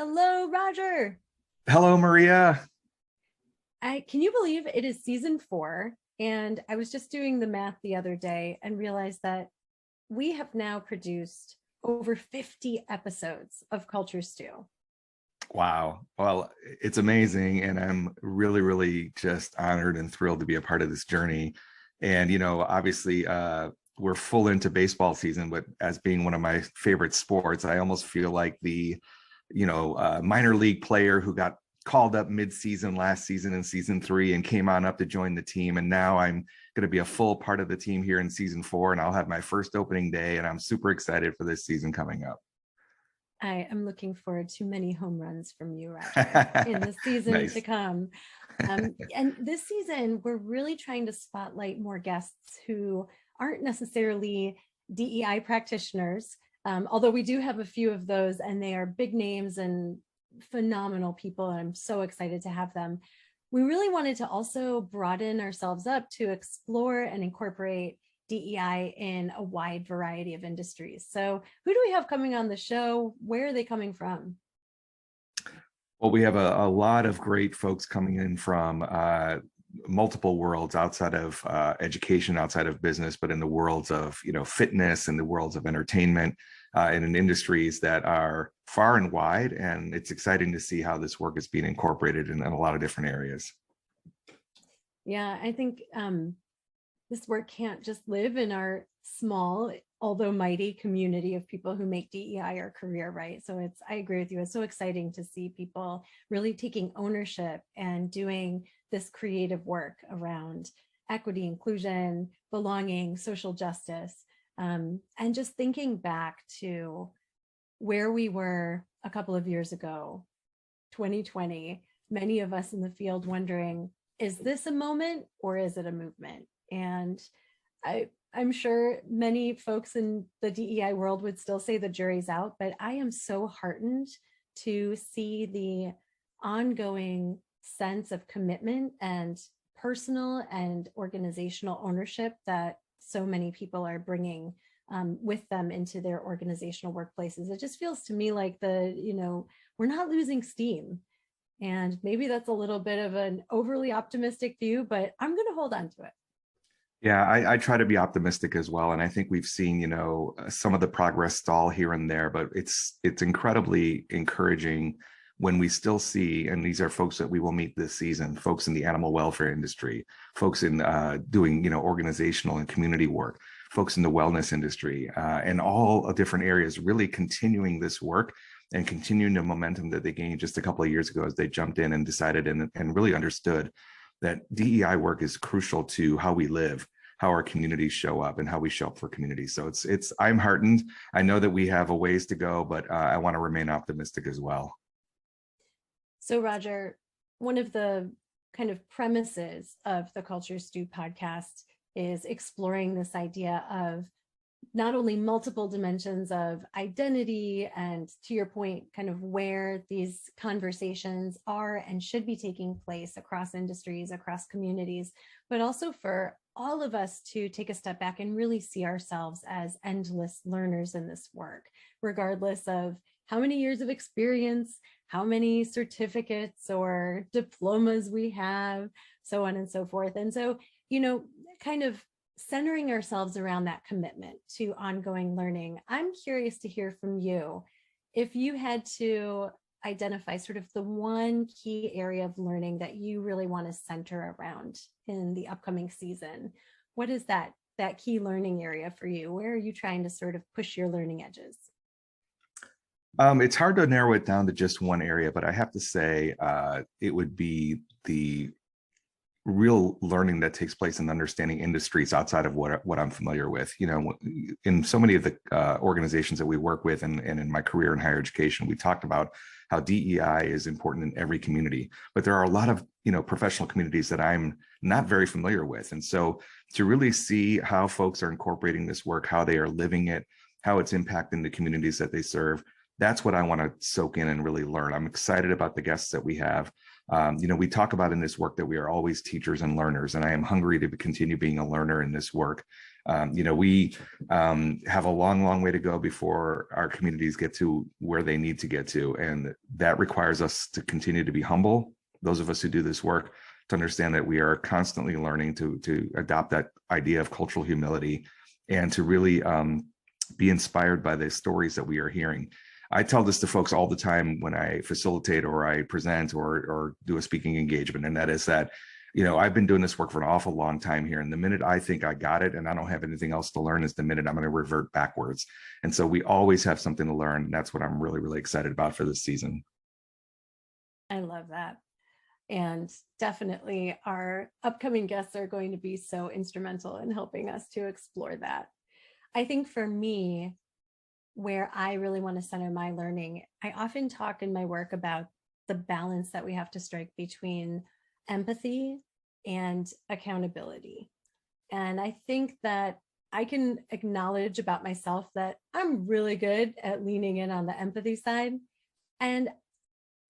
Hello, Roger. Hello, Maria. Can you believe it is season 4? And I was just doing the math the other day and realized that we have now produced over 50 episodes of Culture Stew. Wow. Well, it's amazing. And I'm really just honored and thrilled to be a part of this journey. And, obviously, we're full into baseball season, but as being one of my favorite sports, I almost feel like the, minor league player who got called up mid-season last season in season 3 and came on up to join the team. And now I'm going to be a full part of the team here in season 4, and I'll have my first opening day. And I'm super excited for this season coming up. I am looking forward to many home runs from you, Roger, in the season Nice. to come. And this season, we're really trying to spotlight more guests who aren't necessarily DEI practitioners, although we do have a few of those, and they are big names and phenomenal people. And I'm so excited to have them. We really wanted to also broaden ourselves up to explore and incorporate DEI in a wide variety of industries. So who do we have coming on the show? Where are they coming from? Well, we have a lot of great folks coming in from multiple worlds outside of education, outside of business, but in the worlds of fitness and the worlds of entertainment, and in industries that are far and wide. And it's exciting to see how this work is being incorporated in a lot of different areas. Yeah, I think this work can't just live in our small, although mighty community of people who make DEI our career, right? So I agree with you. It's so exciting to see people really taking ownership and doing this creative work around equity, inclusion, belonging, social justice, and just thinking back to where we were a couple of years ago, 2020, many of us in the field wondering, is this a moment or is it a movement? And I'm sure many folks in the DEI world would still say the jury's out, but I am so heartened to see the ongoing sense of commitment and personal and organizational ownership that so many people are bringing with them into their organizational workplaces. It just feels to me like we're not losing steam. And maybe that's a little bit of an overly optimistic view, but I'm going to hold on to it. Yeah, I try to be optimistic as well. And I think we've seen, some of the progress stall here and there, but it's incredibly encouraging when we still see, and these are folks that we will meet this season, folks in the animal welfare industry, folks in doing, organizational and community work, folks in the wellness industry, and all different areas really continuing this work and continuing the momentum that they gained just a couple of years ago as they jumped in and decided and really understood that DEI work is crucial to how we live, how our communities show up, and how we show up for communities. So I'm heartened. I know that we have a ways to go, but I want to remain optimistic as well. So Roger, one of the kind of premises of the Culture Stew podcast is exploring this idea of not only multiple dimensions of identity and, to your point, kind of where these conversations are and should be taking place across industries, across communities, but also for all of us to take a step back and really see ourselves as endless learners in this work, regardless of how many years of experience, how many certificates or diplomas we have, so on and so forth. And so, kind of centering ourselves around that commitment to ongoing learning. I'm curious to hear from you. If you had to identify sort of the one key area of learning that you really want to center around in the upcoming season, what is that key learning area for you? Where are you trying to sort of push your learning edges? It's hard to narrow it down to just one area, but I have to say it would be the real learning that takes place in understanding industries outside of what I'm familiar with. In so many of the organizations that we work with and in my career in higher education, we talked about how DEI is important in every community, but there are a lot of, professional communities that I'm not very familiar with. And so to really see how folks are incorporating this work, how they are living it, how it's impacting the communities that they serve, that's what I want to soak in and really learn. I'm excited about the guests that we have. We talk about in this work that we are always teachers and learners, and I am hungry to continue being a learner in this work. We have a long way to go before our communities get to where they need to get to. And that requires us to continue to be humble, those of us who do this work, to understand that we are constantly learning to adopt that idea of cultural humility and to really be inspired by the stories that we are hearing. I tell this to folks all the time when I facilitate or I present or do a speaking engagement, and that is that, I've been doing this work for an awful long time here. And the minute I think I got it and I don't have anything else to learn is the minute I'm going to revert backwards. And so we always have something to learn. And that's what I'm really, really excited about for this season. I love that. And definitely our upcoming guests are going to be so instrumental in helping us to explore that. I think for me, where I really want to center my learning, I often talk in my work about the balance that we have to strike between empathy and accountability. And I think that I can acknowledge about myself that I'm really good at leaning in on the empathy side. And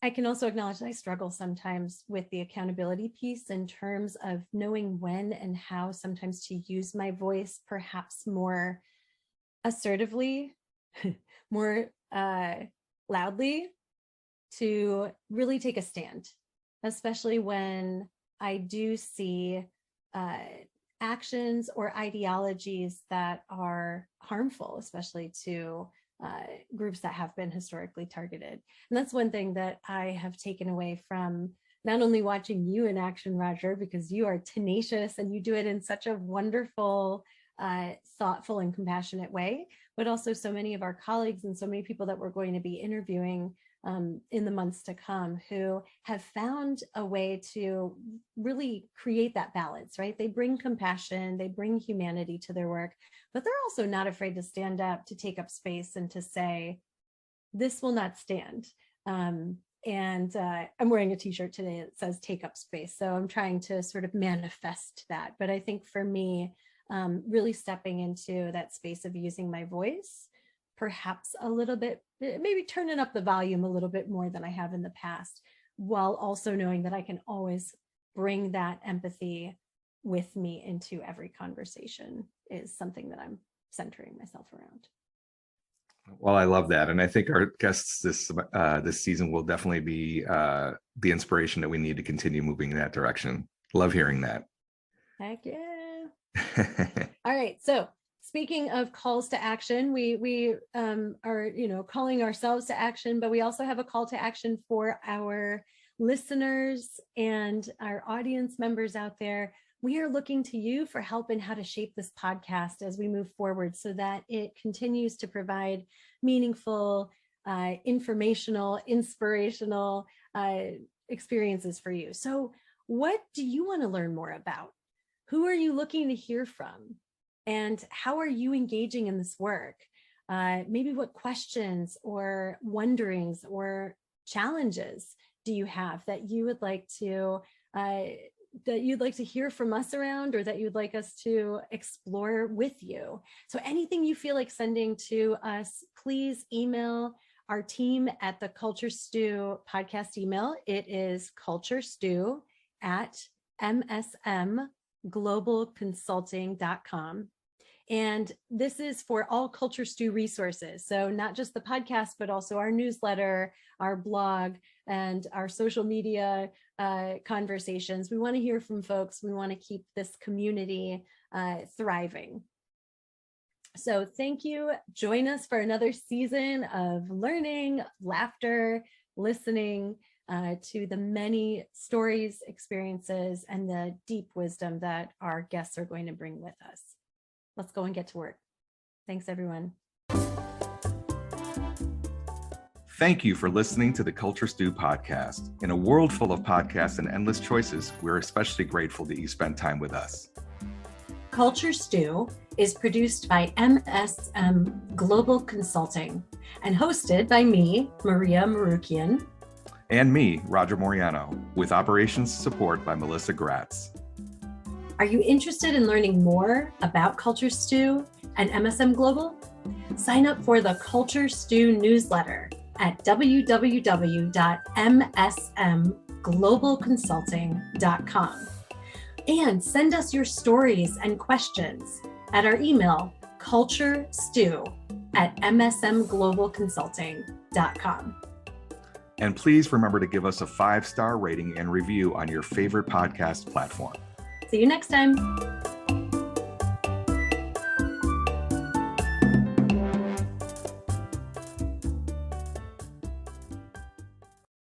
I can also acknowledge that I struggle sometimes with the accountability piece in terms of knowing when and how sometimes to use my voice perhaps more assertively, more loudly, to really take a stand, especially when I do see actions or ideologies that are harmful, especially to groups that have been historically targeted. And that's one thing that I have taken away from not only watching you in action, Roger, because you are tenacious and you do it in such a wonderful, thoughtful and compassionate way, but also so many of our colleagues and so many people that we're going to be interviewing in the months to come who have found a way to really create that balance, right? They bring compassion, they bring humanity to their work, but they're also not afraid to stand up, to take up space and to say, this will not stand. I'm wearing a t-shirt today that says take up space. So I'm trying to sort of manifest that. But I think for me, really stepping into that space of using my voice, perhaps a little bit, maybe turning up the volume a little bit more than I have in the past, while also knowing that I can always bring that empathy with me into every conversation is something that I'm centering myself around. Well, I love that. And I think our guests this season will definitely be the inspiration that we need to continue moving in that direction. Love hearing that. Heck yeah. All right. So speaking of calls to action, we are, calling ourselves to action, but we also have a call to action for our listeners and our audience members out there. We are looking to you for help in how to shape this podcast as we move forward so that it continues to provide meaningful, informational, inspirational experiences for you. So what do you want to learn more about? Who are you looking to hear from? And how are you engaging in this work? Maybe what questions or wonderings or challenges do you have that you would like to hear from us around, or that you'd like us to explore with you? So anything you feel like sending to us, please email our team at the Culture Stew podcast email. It is culturestew@msmglobalconsulting.com. And this is for all Culture Stew resources. So not just the podcast, but also our newsletter, our blog, and our social media conversations. We want to hear from folks. We want to keep this community thriving. So thank you. Join us for another season of learning, laughter, listening to the many stories, experiences, and the deep wisdom that our guests are going to bring with us. Let's go and get to work. Thanks, everyone. Thank you for listening to the Culture Stew podcast. In a world full of podcasts and endless choices, we're especially grateful that you spent time with us. Culture Stew is produced by MSM Global Consulting and hosted by me, Maria Morukian. And me, Roger Moreano, with operations support by Melissa Gratz. Are you interested in learning more about Culture Stew and MSM Global? Sign up for the Culture Stew newsletter at www.msmglobalconsulting.com. And send us your stories and questions. at our email, culturestew@msmglobalconsulting.com. And please remember to give us a 5-star rating and review on your favorite podcast platform. See you next time.